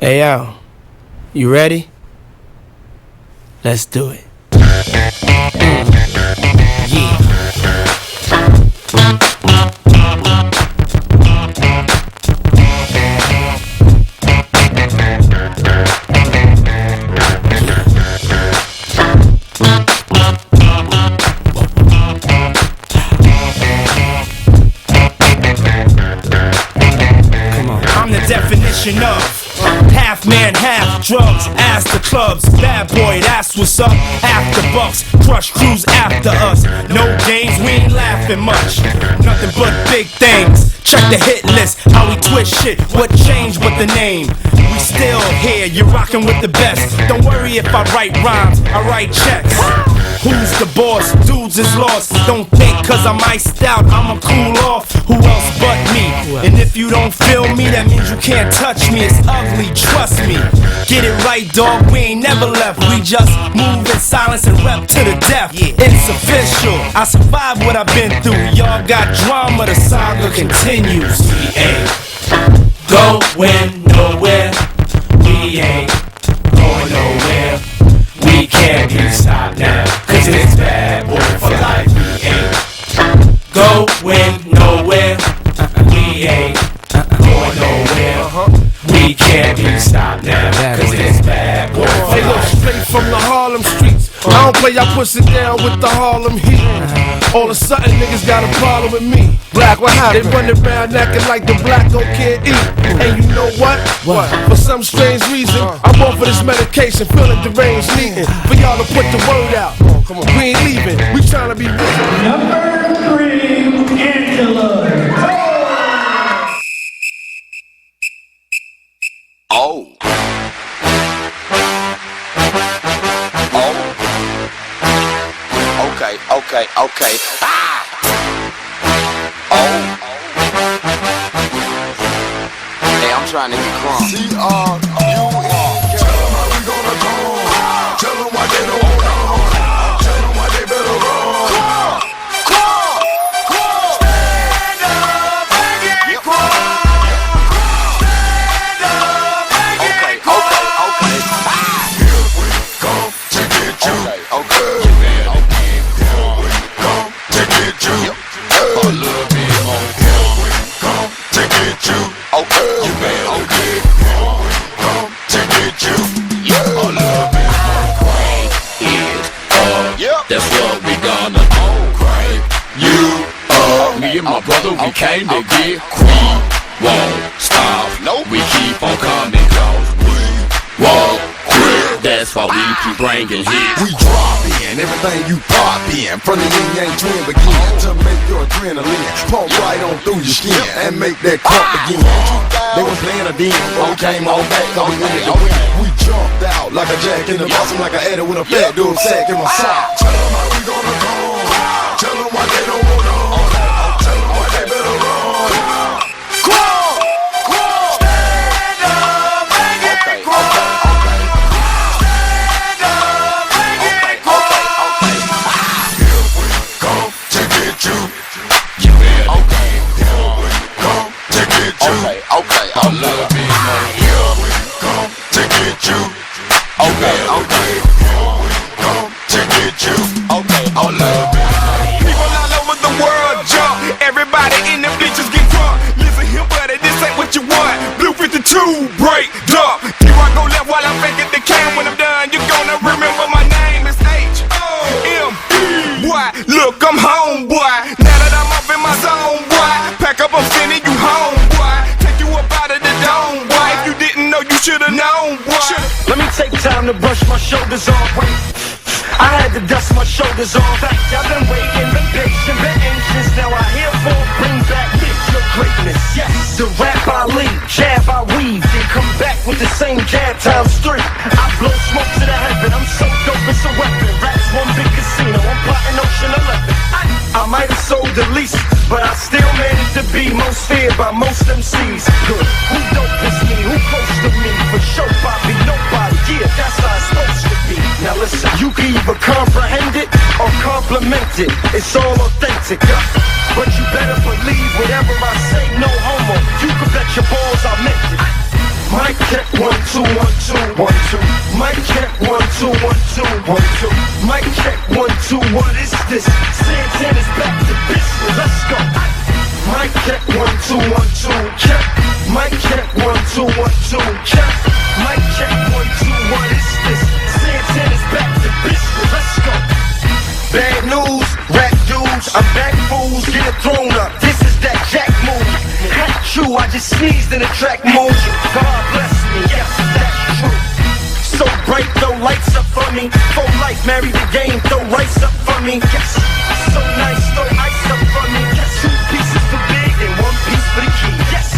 Hey yo, you ready? Let's do it. Yeah. I'm the definition of half man, half drugs, ass the clubs, bad boy, that's what's up. After bucks, crush crews after us. No games, we ain't laughing much. Nothing but big things. Check the hit list, how we twist shit. What changed but the name? We still here, you're rocking with the best. Don't worry if I write rhymes, I write checks. Who's the boss? Dudes is lost. Don't think cause I'm iced out, I'ma cool off. Who else but me? And if you don't feel me, that means you can't touch me. It's ugly, trust me. Get it right, dog, we ain't never left. We just move in silence and rep to the death. It's official, I survived what I've been through. Y'all got drama, the saga continues. We ain't going nowhere. We ain't going nowhere. We can't be stopped now, cause it's bad boy for life. We ain't going nowhere. We ain't going nowhere. We can't be stopped now, cause it's bad boy for life. They look straight from the Harlem streets. I don't play, y'all push it down with the Harlem heat. All of a sudden niggas got a problem with me. Black, what happened? They running around acting like the black don't can't eat. And you know what? For some strange reason, I'm on for this medication, feeling deranged, needing for y'all to put the word out. We ain't leaving, we trying to be rich. Number 3, Angela. Oh. Okay. Ah! Oh. Hey, I'm trying to get crunk. C-R-U-N. Tell them how we gonna go. Tell them why they don't want to. Tell them why they better run. Stand up and get crunk. Stand up and get crunk. Okay. Here we come to get you. Okay. A little bit more. Here we come to get you. Okay, you better get come to get you. A little bit more. Crank it up. That's what we gonna do. Crank you up. Me and my brother, we came to get queen. Won't stop. No, we keep on coming close. We won't quit. That's why we keep bringing hits. We drop in everything you pop in. From the yin yang twin begin to make your adrenaline pump right on through your skin and make that crump again. They was playing a demon, but we came on back, so we win it to win. We jumped out like a jack in the box, I'm like an Eddie with a fat dude sack in my sock. Tell them how we gonna go. Tell them why they don't want to. Tell them why they better run. Stand up and get crunk. Stand up and get crunk. Here we come to get you. You better come to get you. Okay, a little bit more. Here we come to get you. Okay, here we come to get you. Okay, a little bit more. People all over the world jump. Everybody in the bleachers get drunk. Listen here, buddy, this ain't what you want. Blue 52, break, dump. You wanna go left while I'm making the can. When I'm done, you're gonna remember my name is H-O-M-E. Boy, look, I'm home, boy. Now that I'm up in my zone, boy. Pack up, I'm sending you home, boy. Take you up out of the dome, boy. If you didn't know, you should've known, boy. Let me take time to brush my shoulders off. Wait, I had to dust my shoulders off. I've been waiting, been patient, been anxious. Now I herefore bring back your greatness. Yes, the rap I lead, jab I weave, and come back with the same jab times 3. I blow smoke to the heaven. I'm so dope, it's a weapon. Rap's one big casino. I'm plotting Ocean 11. I might have sold the least, but I still managed to be most feared by most MCs. Good, who dope is me? Who close to me? For sure, Bobby, nobody. Yeah, that's how it's supposed to be. Now listen, you can either comprehend it or compliment it. It's all authentic, but you better believe whatever I say, no homo. You can bet your balls I meant it. Mic check 1 2 1 2 1 2. Mic check 1 2 1 2 1 2. Mic check 1 2. What is this? Santana's back to business. Let's go. Mic check 1 2 1 2. Check. Mic check 1 2 1 2. Check. Mic check 1 2. What is this? Santana's back to business. Let's go. Bad news, rap dudes, I'm back fools, get it thrown up. This is that Jack move. Hat you, I just sneezed in the track mode. God bless me, yes, that's true. So bright, throw lights up for me. For life, marry the game, throw rice up for me. Yes, so nice, throw ice up for me. Yes, 2 pieces for big and 1 piece for the key. Yes,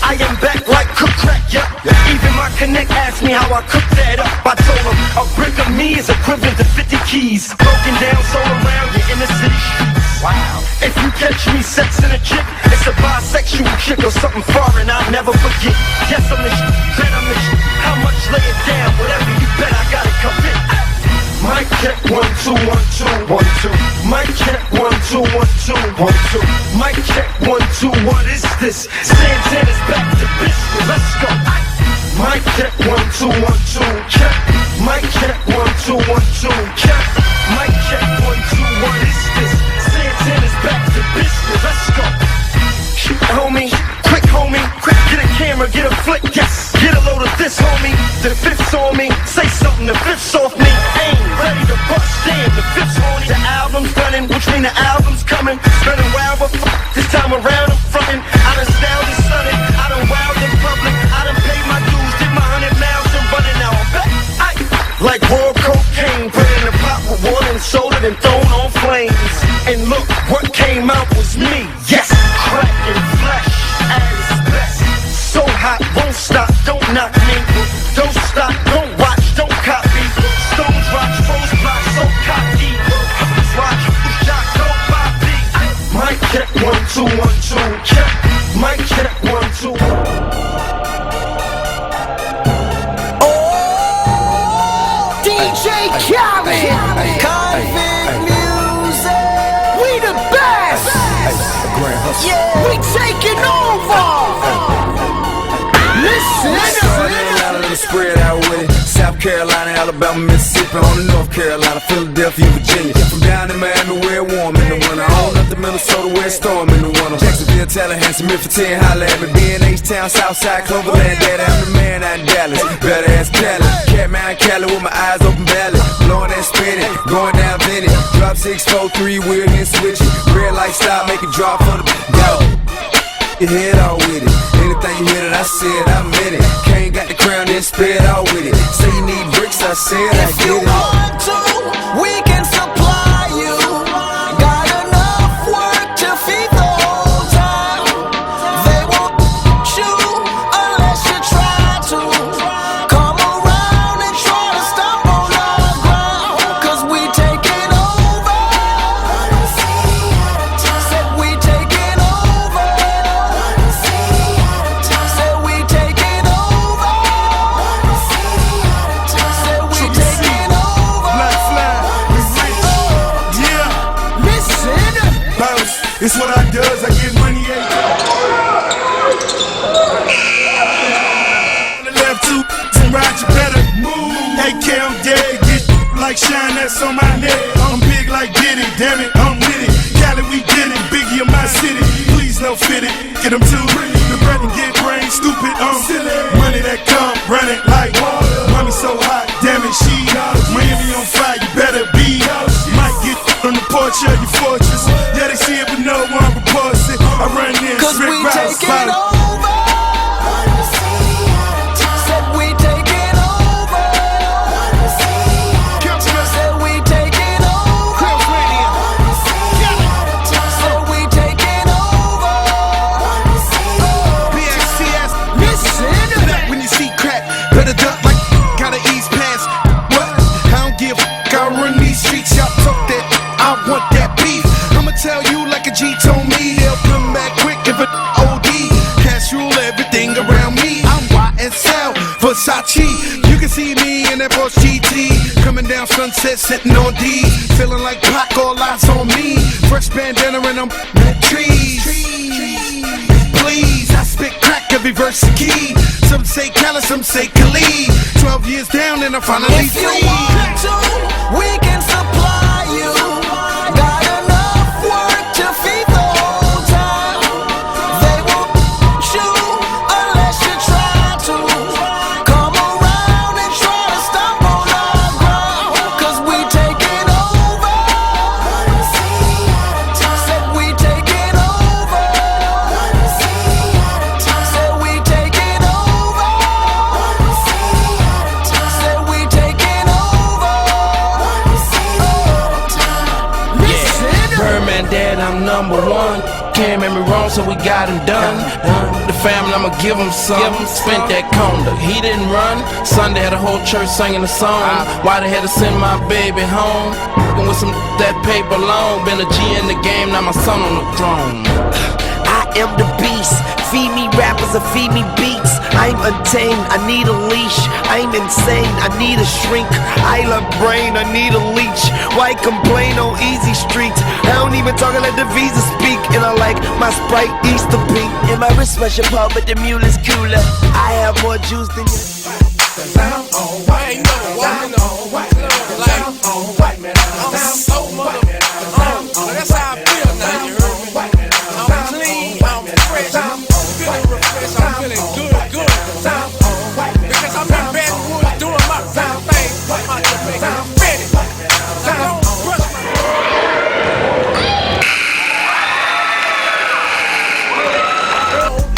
I am back like cook crack, yeah. Even my connect asked me how I cook that up. I told him a brick of me is equivalent to 50 keys. Broken down, sold around you in the city streets. Wow. If you catch me sexing a chick, it's a bisexual chick or something foreign I'll never forget. Yes, I'm the shit, bet I'm the shit. How much lay it down? Whatever you bet, I got it commit. Mic check 1 2 1 2 1 2. Mic check 1 2 1 2 1 2. Mic check 1 2. What is this? Santana's back to business. Let's go. Mic check 1 2 1 2. Check. Mic check 1 2 1 2. Check. Mic check 1 2. What is this? Santana's back to business. Let's go. Shoot, homie. Quick, homie. Quick, get a camera, get a flick. Yes. Get a load of this, homie. The 5th's on me. Say something, the 5th's off me. Aim, ready to bust. Damn, the 5th's on me. The album's running, which mean the album's coming. Spinning wild, but this time around I'm frontin'. I done styled and stunning. I done wild in public. I done paid my dues, did my 100 miles and running. Now I'm back. Like raw cocaine, put in a pot with water and sold it and thrown on flames. And look, what came out was me. Yes, cracking flesh at its best. So hot, won't stop, don't knock me. Don't stop, don't watch, don't copy. Stones rock, froze block, so cocky. Watch, shot, go Bobby. Mic check 1 2 1 2. Check. Mic check 1 2. Convict music. We the best. Yeah, we taking over. Listen. Spread out with it. South Carolina, Alabama, Mississippi, on to North Carolina, Philadelphia, Virginia. From down in Miami where it warm in the winter, on up to Minnesota where it's storm in the winter. Jacksonville, Tallahassee, Memphis, 10, holla at me. B&H-Town, Southside, Cloverland, daddy, I'm the man out in Dallas. Better ass Cali, Catman, Cali with my eyes open valley. Blowing and spinning, going down Vinny. Drop 6, 4, 3, wheel and switch it. Red light stop, make it drop for the go. Your head all with it. Anything you hear that I said, I meant it. Can't got the crown, then spit all with it. Say you need bricks, I said I If get you it. want to, we can supply you. Got enough work to feed the whole town. They won't shoot unless you try to. Come around and try to stop on our ground. Cause we taking over. Said we taking over. Said we taking over. Said we taking over. Black flag, we rich. Yeah, Listen. bounce. It's what I does. I get money ain't on the left two, and ride you better move. Hey, Cam, dead, get like shine that's on my neck. I'm big like Diddy, damn it, I'm with it. Cali, we did it, Biggie in my city. Please no fit it, get them too. The bread and get brain stupid, silly. Money that come, run it like water. Mommy so hot, damn it, she Miami on fire, you better be. Might get on the porch of your fortress. Yeah, they see it, but no one reports it. I run in, Cause strip we routes, taking over. Said we taking over. Said we taking over. Said we taking over. Listen. when you see crack, better duck like gotta ease past. What? I don't give a f. I run these streets, y'all talk that. I want that beef. I'ma tell you like a G told me. They'll come back quick if it OD. Cash rule everything around me. I'm YSL, Versace. You can see me in that Porsche GT. Coming down Sunset, sitting on D. Feeling like Pac, all eyes on me. Fresh bandana and I'm trees. Please, I spit crack every verse a key. So Some say Khaled, some say Khalid. 12 years down and I'm finally If you want to, we can supply you. Got enough work to feed the whole town. They won't you unless you try to. Come around and try to stop on our ground. Cause we taking over. Said we taking over. Said we taking over. Said we taking over. Listen. Birdman dad, I'm number one. Can't make me wrong, so we got him done. The family, I'ma give him some. Spent that conda, he didn't run. Sunday had a whole church singing a song. Why they had to send my baby home? And with some that paper long. Been a G in the game, now my son on the throne. I am the beast. Feed me rappers or feed me beats. I'm untamed, I need a leash. I'm insane, I need a shrink. I love brain, I need a leech. Why complain on easy streets? I don't even talk, I let the visa speak. And I like my Sprite Easter pink. And my wristwatch a pub, but the mule is cooler. I have more juice than you. Cause I'm on white, I'm on white, I'm on white, man. I'm so motherfucking. That's how I feel now, you heard me? I'm clean, I'm fresh, I'm feeling refreshed, I'm feeling good. Because I'm in Baton Rouge doing my thing, my Jamaican. I'm ready. Don't brush my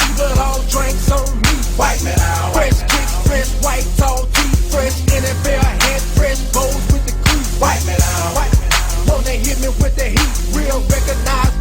evil, all drinks on me. White man, fresh kicks, fresh white, tall teeth, fresh NFL head, fresh bows with the crease. White man, won't they hit me with the heat? Real, recognize,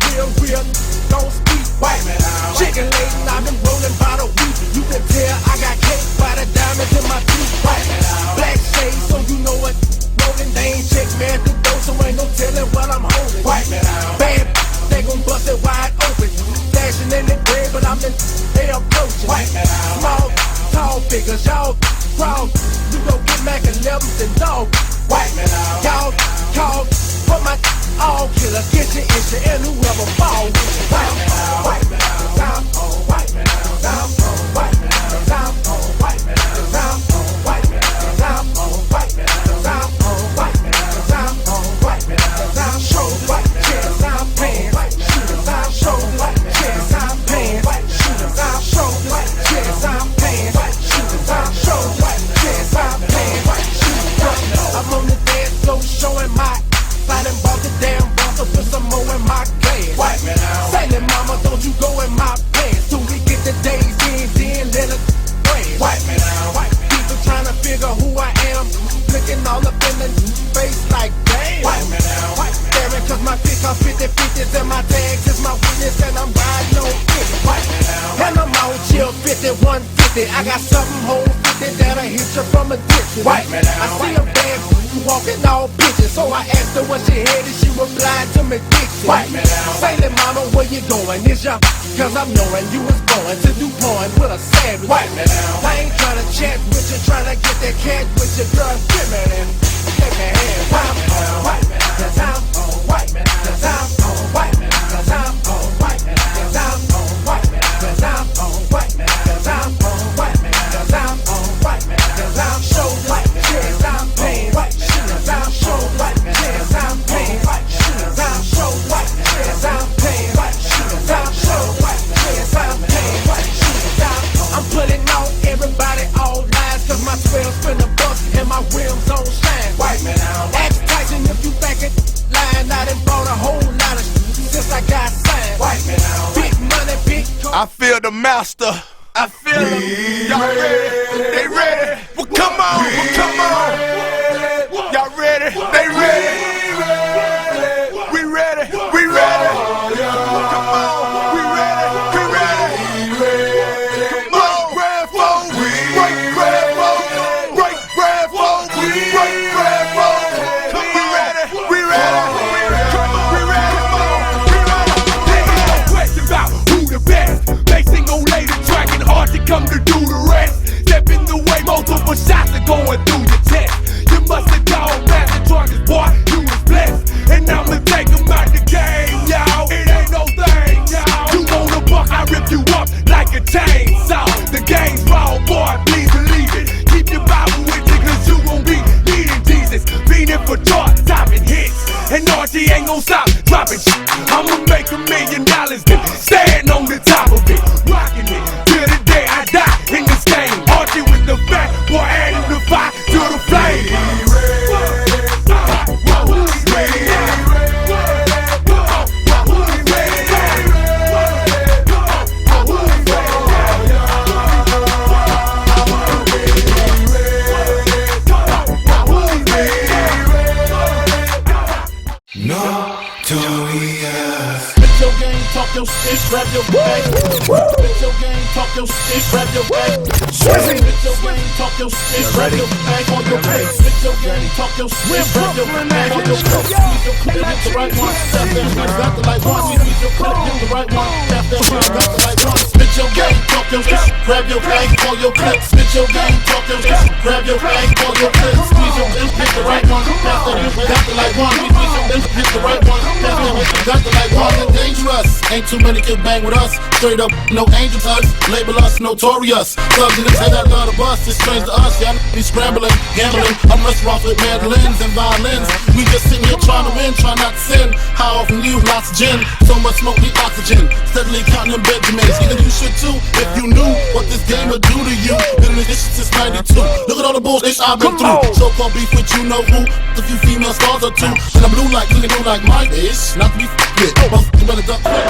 real, don't speak. White man, chicken laden, I've been rolling by the week. You can tell I got cake by the diamonds in my teeth. White man, black shades, so you know what. Rolling, they ain't check me at the door, so ain't no telling what I'm holding. White man, bad, they gon' bust it wide open. Dashing in the bread, but I'm in, they approaching. White man, small, tall figures, y'all proud. You gon' get Mac 11s and dog. White man, y'all call for my all killer, get your issue, and whoever fall. White man, white man, I'm on white man, I'm on white man, I'm on white man, I'm on white man, I'm on white man, I'm on white man, I'm on white man, I'm shoulders, chest, I'm pants, shooters, I'm shoulders, chest, I'm pants, shooters, I'm shoulders, chest, I'm pants, shooters, I'm shoulders, chest, I'm pants, shooters. I'm on the dance floor showing my. I done bought the damn boss, so put some more in my glass. White man out. Say that mama, don't you go in my pants. Till we get the days in, then let it crash. White man out. People trying to figure who I am. Looking all up in the face like damn. White man out. Staring cause my pick off 50-50s and my tags is my witness and I'm riding on 50. White man out. And I'm out chill 50-150. I got something whole 50 that'll hit you from a distance. White man out. I see a bad walking all bitches, so I asked her what she had and she replied to me Dixie. White man out. Say that mama, where you going? Is ya? Cause I'm knowing you was going to do porn with a savage. White man out. I ain't trying to chat with you, trying to get that cat with your girl. Give me that. Take me hand. White man out. White man out. Cause I'm on white man out. Cause I'm on white man out. Cause I'm on white man out. Cause I'm on white man out. Cause I'm on white man out. Cause I'm on white man out. Cause I'm on white man out. Cause I'm shoulders, chest, I'm pants. I'm shoulders, chest, I'm pants. Shooters, I'm shoulders, chest, I'm pants. Shooters, I'm shoulders, chest, I'm pants. Shooters, I'm putting out everybody all lies, cause my 12's finna bust and my rims on shine. White man out. Ask Tyson if you think it lying. I done bought a whole lot of since I got signed. White man out. Big money, big I feel the master. I feel them. Y'all ready? They ready? Well, come on. Well, come on. Y'all ready? They ready? We ready? We ready? Come on, we ready? We ready? Come on, grab phone, break grab phone, break grab phone, break grab phone. Come we ready? We ready? Come on, we ready? There ain't no question about who the best. Basing on later track and hard to come to do the rest. Step in the way, multiple shots are going through your chest. You must have dog master targets, boy. You Staying on the top of it, rocking it till the day I die in this game. Archie with the fat boy, adding the fire to the flame. Spit your game, talk your shit, grab your bag. Spit your game, talk your shit, grab your bag. Spit your game, talk your shit, grab your bag on your face. Spit your game, talk your shit, grab your bag on your face. Hit the right one, tap that one, got the right one. Squeeze your clip, hit the right one, tap that one, got the right one. Spit your game, talk your shit, grab your bag on your clip. Spit your game, talk your shit, grab your bag on your clip. Squeeze your clip, hit the right one, tap that one, got the right one. Squeeze your clip, hit the right one, tap that one, got the right one. Dangerous, ain't too many can bang with us. Straight up, no angel touch. Label us notorious. Thugs in the head, I love the bus. It's strange to us, y'all be scrambling, gambling. I'm restaurants with mandolins and violins. We just sitting here trying to win, trying not to sin. How often you lots of gin? So much smoke, need oxygen. Steadily counting them Benjamins. Even you should too, if you knew what this game would do to you. Been in this shit since 92. Look at all the bullshit I've been through. So-called beef with you know who. A few female stars or two. And I'm blue like Mike is. Not to be with. You better duck quick.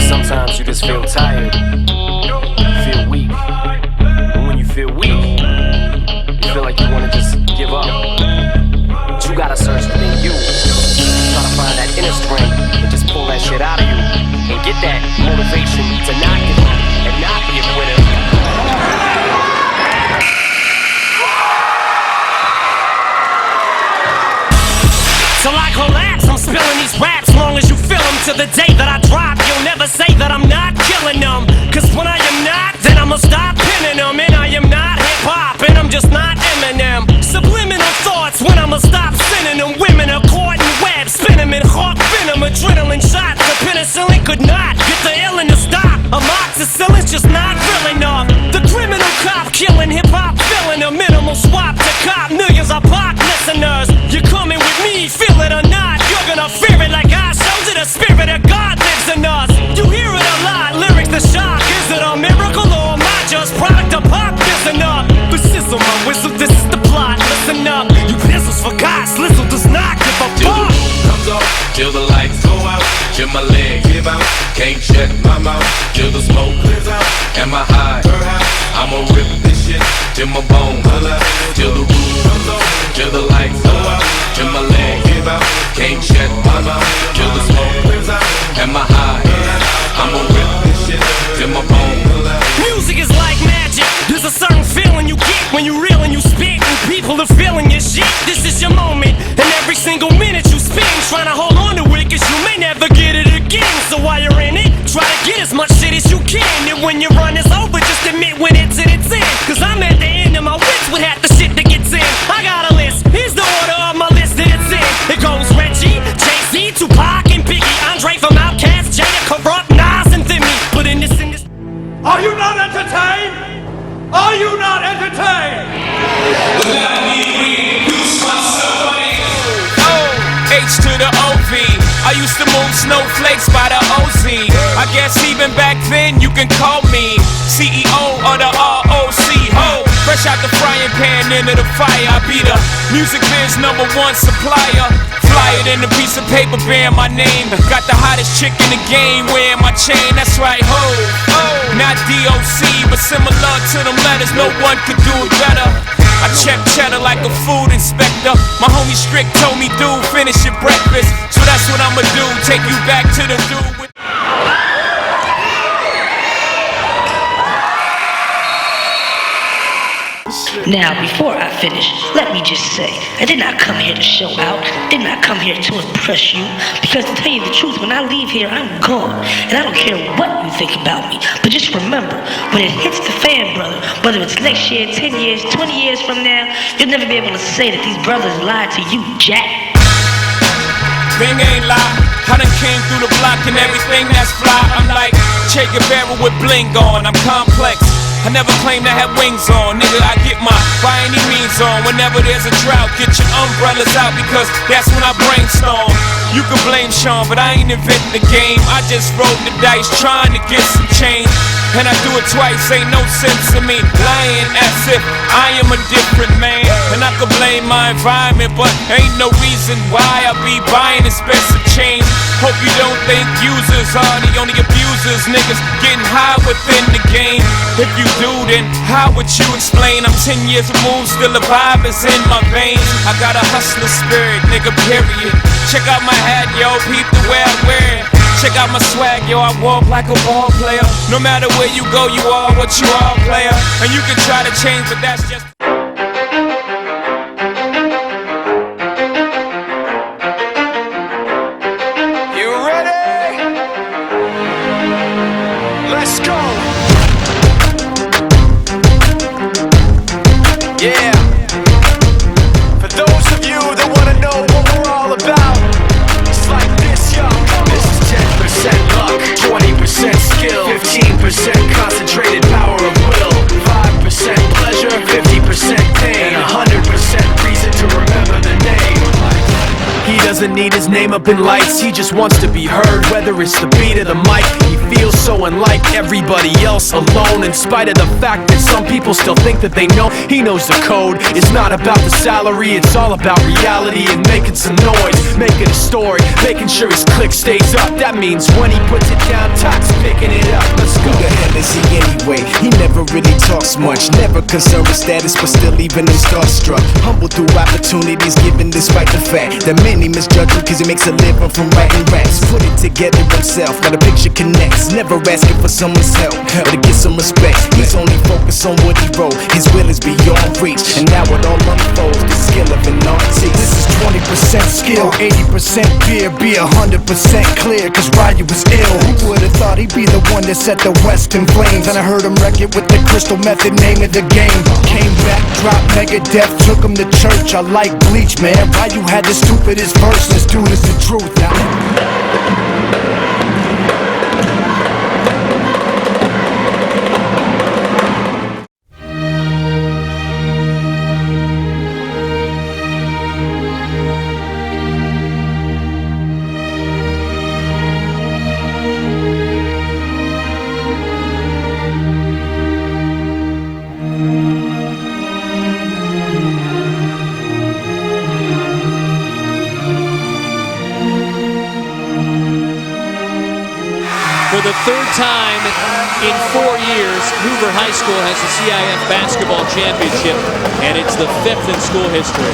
Sometimes you just feel tired, feel weak. And when you feel weak, you feel like you wanna just give up. But you gotta search within you. Try to find that inner strength and just pull that shit out of you. And get that motivation to not give up and not be a quitter. Till I collapse, I'm spilling these raps long as you feel them. To the day that I drop, you'll never say that I'm not killing them. Cause when I am not, then I'ma stop pinning them. And I am not hip-hop, and I'm just not Eminem. Subliminal thoughts when I'ma stop sending them. Women are caught in webs, spin them in hawk venom. Adrenaline shots, the penicillin could not get the illin to stop. Amoxicillin's just not real enough. The criminal cop killing hip-hop, filling a minimal swap to cop. Millions of pop listeners, you're coming with me, feel it or not. You're gonna fear it like I showed you. The spirit of God lives in us. You hear it a lot, lyrics the shock. Is it a miracle or am I just product of pop? Listen up, the sizzle, my whistle, this is the plot. Listen up, you pistols for God, Slizzle does not give a fuck. Comes off, till the lights go out, till my legs give out, can't shut my mouth, till the smoke clears out. Am I high? I'ma rip this shit till my bones holla, till the roof comes off, till the lights go out, till my legs give out, can't shut my mouth, till the smoke clears out. Am I high? I'ma rip this shit till my bones holla. Music is like magic. There's a certain feeling you get when you reel and you spit, and people are feeling your shit. This is your moment, and every single minute you spend trying to hold on to it, cause you may never get it again. So while you're in it, try to get as much shit as you can. And when your run is over, just admit when it's in its end. Cause I'm at the end of my wits with half the shit that gets in. I got a list, here's the order of my list that it's in. It goes Reggie, Jay-Z, Tupac, and Biggie, Andre from Outkast, Jada, Corrupt, Nas, and Thimmy. But in this Are you not entertained? Are you not entertained? H to the OV. I used to move snowflakes by the OZ. I guess even back then you can call me CEO of the ROC. Ho, fresh out the frying pan into the fire. I be the music biz #1 supplier. Fly it in a piece of paper bearing my name. Got the hottest chick in the game wearing my chain. That's right, ho. Not DOC, but similar to them letters. No one could do it better. I check cheddar like a food inspector. My homie Strick told me, dude, finish your breakfast. So that's what I'ma do, take you back to the dude with Now, before I finish, let me just say, I did not come here to show out, did not come here to impress you, because to tell you the truth, when I leave here, I'm gone, and I don't care what you think about me, but just remember, when it hits the fan, brother, whether it's next year, 10 years, 20 years from now, you'll never be able to say that these brothers lied to you, Jack. Thing ain't lie, I done came through the block and everything that's fly. I'm like Che Guevara with bling on, I'm complex. I never claimed I had wings on, nigga, I get my by any means on. Whenever there's a drought, get your umbrellas out, because that's when I brainstorm. You can blame Sean, but I ain't inventing the game. I just rolled the dice trying to get some change, and I do it twice, ain't no sense in me lying as if I am a different man. And I could blame my environment, but ain't no reason why I be buying expensive change. Hope you don't think users are the only abusers, niggas getting high within the game. If you do, then how would you explain? I'm 10 years removed, still the vibe is in my veins. I got a hustler spirit, nigga, period. Check out my hat, yo, peep the way I wear it. Check out my swag, yo, I walk like a ball player. No matter where you go, you are what you are, player. And you can try to change, but that's just... You ready? Let's go. Yeah. For those of you that wanna know what we're all about, it's like this, yo. This is 10% luck, 20% skill, 15% concentrated power of will, 5% pleasure, 50% pain, 100% reason to remember the name. He doesn't need his name up in lights, he just wants to be heard, whether it's the beat of the mic. He feels so unlike everybody else, alone, in spite of the fact that some people still think that they know. He knows the code, it's not about the salary, it's all about reality and making some noise, making a story, making sure his click stays up. That means when he puts it down, Tox picking it up. Let's go. Who the hell is he anyway? He never really talks much, never concerned with status, but still even him starstruck. Humble through opportunities given despite the fact that many misjudge him cause he makes a living from writing raps. Put it together himself, got a picture connects, never asking for someone's help or to get some respect. He's only focused on what he wrote, his will is beyond reach, and now it all unfolds, the skill of an artist. This is 20% skill, 80% fear, be 100% clear, cause Ryu was ill. Who would've thought he'd be the one that set the West in flames? And I heard him wreck it with the crystal method, name of the game. Came back, dropped Megadeth, took him to church. I like Bleach, man, Ryu had the stupidest verse. This dude is the truth now. For the third time in 4 years, Hoover High School has the CIF Basketball Championship, and it's the 5th in school history.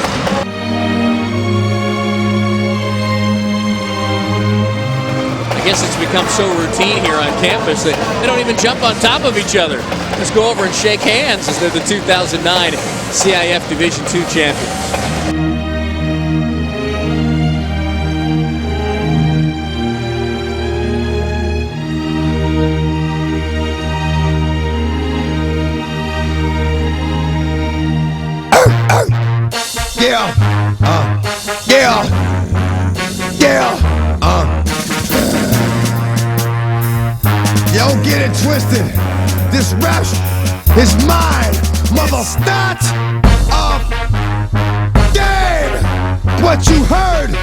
I guess it's become so routine here on campus that they don't even jump on top of each other. Let's go over and shake hands as they're the 2009 CIF Division II champions. Yo, get it twisted. This rap is mine, mother not of game. What you heard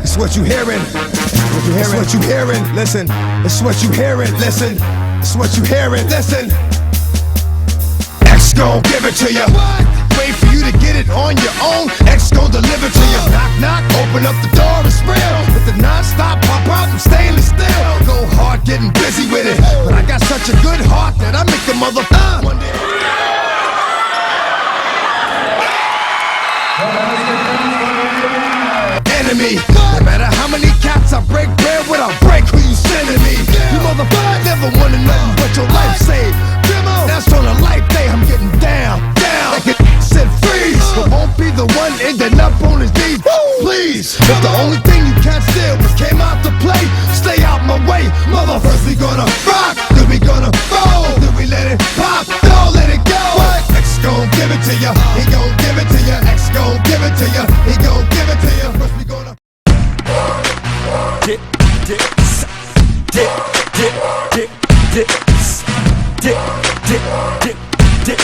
is what you hearing. It's what you hearing. Listen, it's what you hearing. Listen, it's what you hearing. Listen. X gon' give it to you. Wait for you to get it on your own. X gon' deliver to you. Knock, knock, open up the door, it's real. With the non-stop pop out and stainless steel. Go hard, getting busy with it. But I got such a good heart that I make the mother one day. Enemy, no matter how many cats I break bread with, I'll break who you sending me. You motherfucker never wanted nothing but your life saved. That's on a life day, I'm getting down, down. ending up on his knees. Please, if the only thing you can't steal was came out to play, stay out my way, mother. First we gonna rock, then we gonna roll, then we let it pop, don't let it go. What? X gon' give it to ya, he gon' give it to ya. X gon' give it to ya, he gon' give it to ya. First we gonna dip, dip, dip, dip, dip, dip, dip, dip, dip, dip, dip, dip,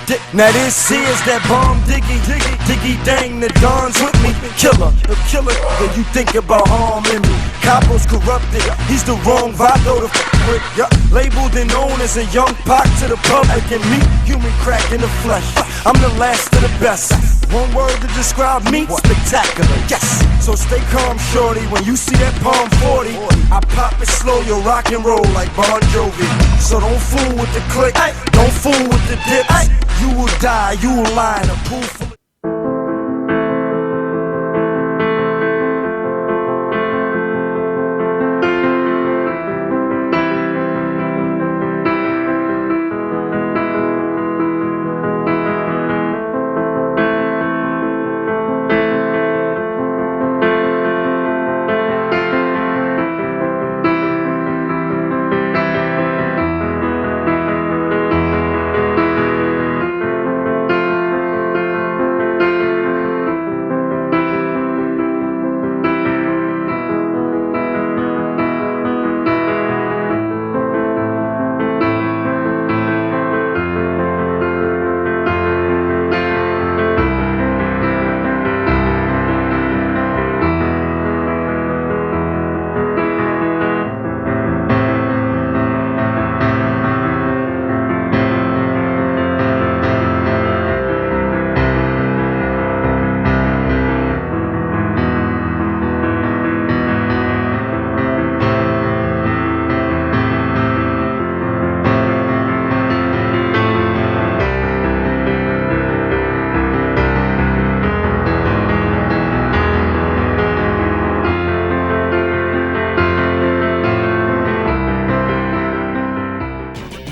dip. Now this here's that bomb diggy, diggy, diggy dang, the Don's with me. Killer, a killer when you think about harming me. Capo's corrupted, he's the wrong vibe though to f with. Yeah. Labeled and known as a young Pac to the public, and me, human crack in the flesh. I'm the last of the best. One word to describe me, spectacular, yes. So stay calm, shorty, when you see that Palm 40, I pop it slow, you rock and roll like Bon Jovi. So don't fool with the click, don't fool with the dips. You will die, you will lie in a pool full of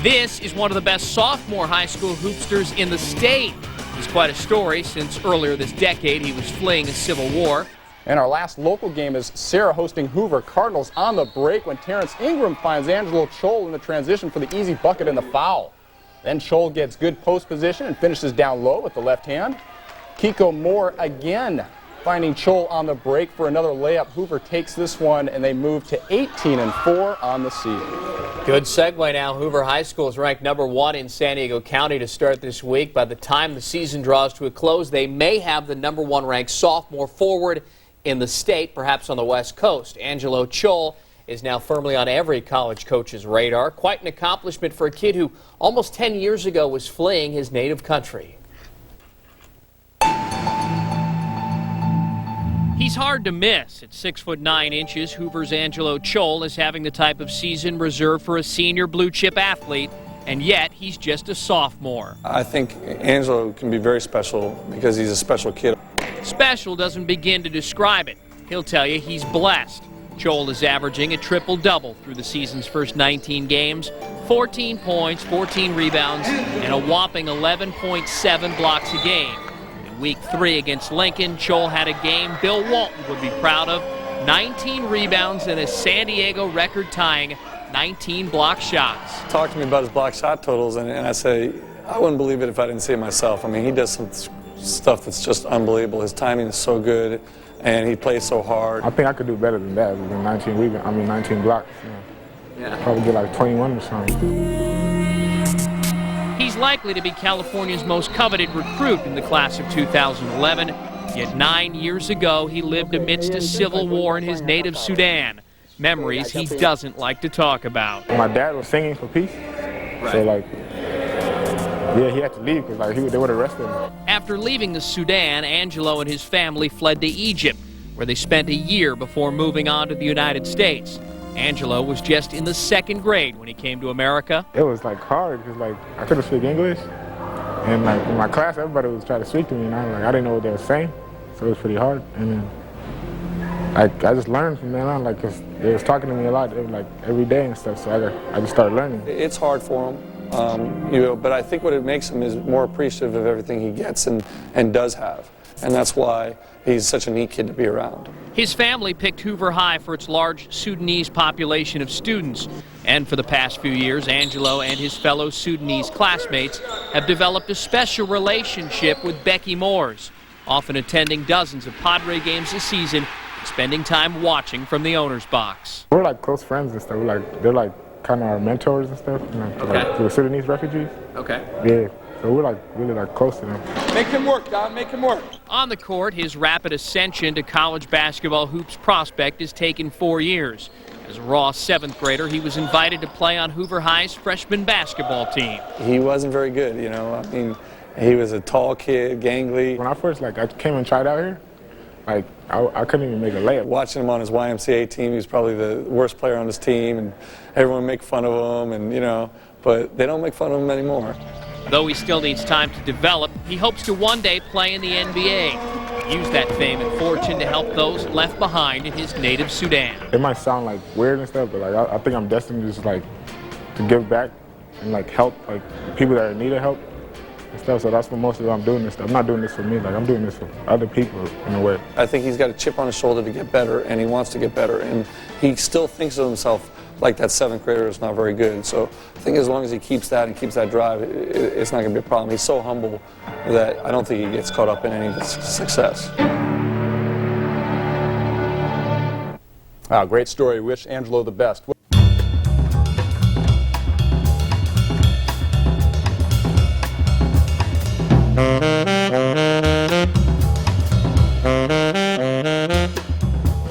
This is one of the best sophomore high school hoopsters in the state. It's quite a story since earlier this decade he was fleeing a civil war. And our last local game is Sarah hosting Hoover. Cardinals on the break when Terrence Ingram finds Angelo Chol in the transition for the easy bucket and the foul. Then Chol gets good post position and finishes down low with the left hand. Kiko Moore again finding Chol on the break for another layup. Hoover takes this one and they move to 18-4 on the season. Good segue now. Hoover High School is ranked #1 in San Diego County to start this week. By the time the season draws to a close, they may have the #1 ranked sophomore forward in the state, perhaps on the West Coast. Angelo Chol is now firmly on every college coach's radar. Quite an accomplishment for a kid who almost 10 years ago was fleeing his native country. He's hard to miss. At 6'9", Hoover's Angelo Chol is having the type of season reserved for a senior blue-chip athlete, and yet he's just a sophomore. I think Angelo can be very special because he's a special kid. Special doesn't begin to describe it. He'll tell you he's blessed. Chol is averaging a triple-double through the season's first 19 games, 14 points, 14 rebounds, and a whopping 11.7 blocks a game. Week 3 against Lincoln, Chol had a game Bill Walton would be proud of. 19 rebounds and a San Diego record-tying 19 block shots. Talk to me about his block shot totals, and I say, I wouldn't believe it if I didn't see it myself. I mean, he does some stuff that's just unbelievable. His timing is so good, and he plays so hard. I think I could do better than that, than 19 rebounds. I mean, 19 blocks. You know. Yeah. Probably get like 21 or something. He's likely to be California's most coveted recruit in the class of 2011. Yet 9 years ago, he lived amidst a civil war in his native Sudan. Memories he doesn't like to talk about. My dad was singing for peace. Right. So, like, yeah, he had to leave because like, they would have arrested him. After leaving the Sudan, Angelo and his family fled to Egypt, where they spent a year before moving on to the United States. Angelo was just in the 2nd grade when he came to America. It was like hard because like I couldn't speak English, and like in my class everybody was trying to speak to me, and I didn't know what they were saying, so it was pretty hard. And then I just learned from then on, like, cause they was talking to me a lot, like every day and stuff. So I just started learning. It's hard for him, But I think what it makes him is more appreciative of everything he gets and does have. And that's why he's such a neat kid to be around. His family picked Hoover High for its large Sudanese population of students. And for the past few years, Angelo and his fellow Sudanese classmates have developed a special relationship with Becky Moores, often attending dozens of Padre games a season, spending time watching from the owner's box. We're like close friends and stuff. They're like kind of our mentors and stuff. Like the Sudanese refugees. Okay. Yeah. So we're like really like close to them. Make him work, Don. Make him work. On the court, his rapid ascension to college basketball hoops prospect has taken 4 years. As a raw 7th grader, he was invited to play on Hoover High's freshman basketball team. He wasn't very good, you know. I mean, he was a tall kid, gangly. When I first I came and tried out here, I couldn't even make a layup. Watching him on his YMCA team, he was probably the worst player on his team, and everyone make fun of him, and but they don't make fun of him anymore. Though he still needs time to develop, he hopes to one day play in the NBA. Use that fame and fortune to help those left behind in his native Sudan. It might sound weird and stuff, but I think I'm destined just to give back and help people that are in need of help and stuff. So that's what most of I'm doing this stuff. I'm not doing this for me. I'm doing this for other people in a way. I think he's got a chip on his shoulder to get better, and he wants to get better, and he still thinks of himself like that 7th grader is not very good. So I think as long as he keeps that and keeps that drive, it's not going to be a problem. He's so humble that I don't think he gets caught up in any of his success. Wow, great story. Wish Angelo the best.